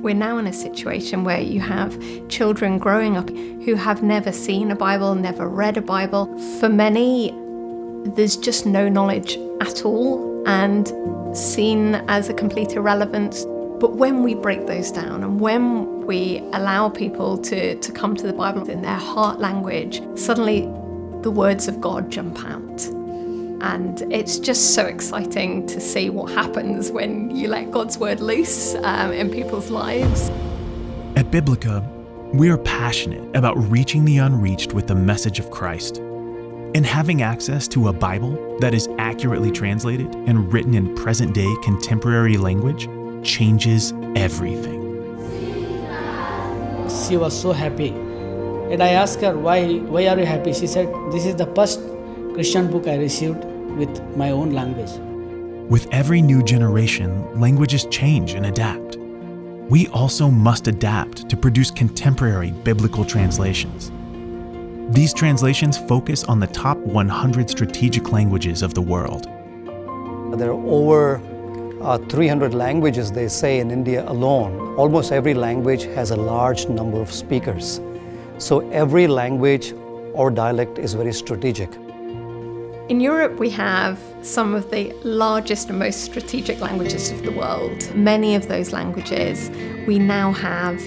We're now in a situation where you have children growing up who have never seen a Bible, never read a Bible. For many, there's just no knowledge at all and seen as a complete irrelevance. But when we break those down and when we allow people to come to the Bible in their heart language, suddenly the words of God jump out. And it's just so exciting to see what happens when you let God's word loose in people's lives. At Biblica, we are passionate about reaching the unreached with the message of Christ. And having access to a Bible that is accurately translated and written in present-day contemporary language changes everything. She was so happy. And I asked her, why are you happy? She said, this is the first Christian book I received with my own language. With every new generation, languages change and adapt. We also must adapt to produce contemporary biblical translations. These translations focus on the top 100 strategic languages of the world. There are over 300 languages, they say, in India alone. Almost every language has a large number of speakers. So every language or dialect is very strategic. In Europe, we have some of the largest and most strategic languages of the world. Many of those languages, we now have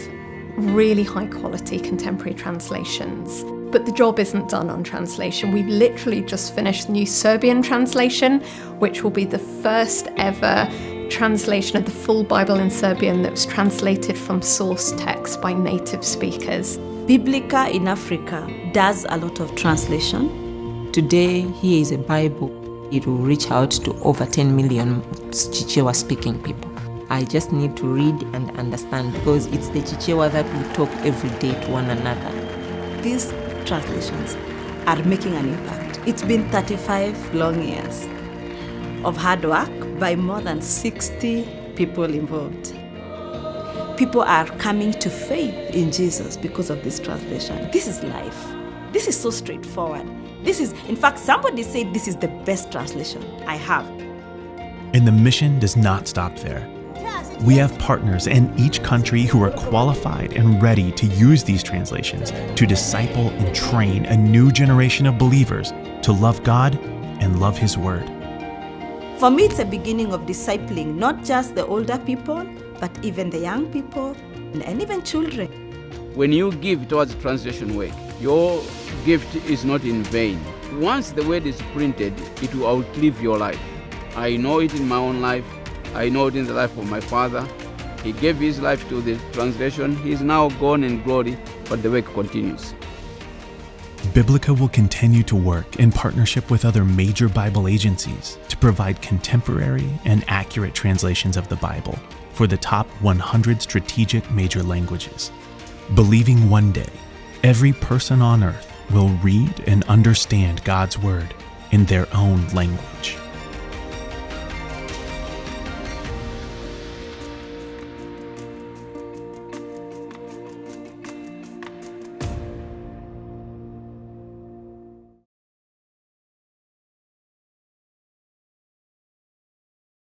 really high quality contemporary translations. But the job isn't done on translation. We've literally just finished the new Serbian translation, which will be the first ever translation of the full Bible in Serbian that was translated from source text by native speakers. Biblica in Africa does a lot of translation. Today, here is a Bible. It will reach out to over 10 million Chichewa-speaking people. I just need to read and understand because it's the Chichewa that we talk every day to one another. These translations are making an impact. It's been 35 long years of hard work by more than 60 people involved. People are coming to faith in Jesus because of this translation. This is life. This is so straightforward. In fact, somebody said this is the best translation I have. And the mission does not stop there. We have partners in each country who are qualified and ready to use these translations to disciple and train a new generation of believers to love God and love His Word. For me, it's a beginning of discipling not just the older people, but even the young people and even children. When you give towards translation work, your gift is not in vain. Once the word is printed, it will outlive your life. I know it in my own life. I know it in the life of my father. He gave his life to the translation. He is now gone in glory, but the work continues. Biblica will continue to work in partnership with other major Bible agencies to provide contemporary and accurate translations of the Bible for the top 100 strategic major languages, believing one day every person on earth will read and understand God's Word in their own language.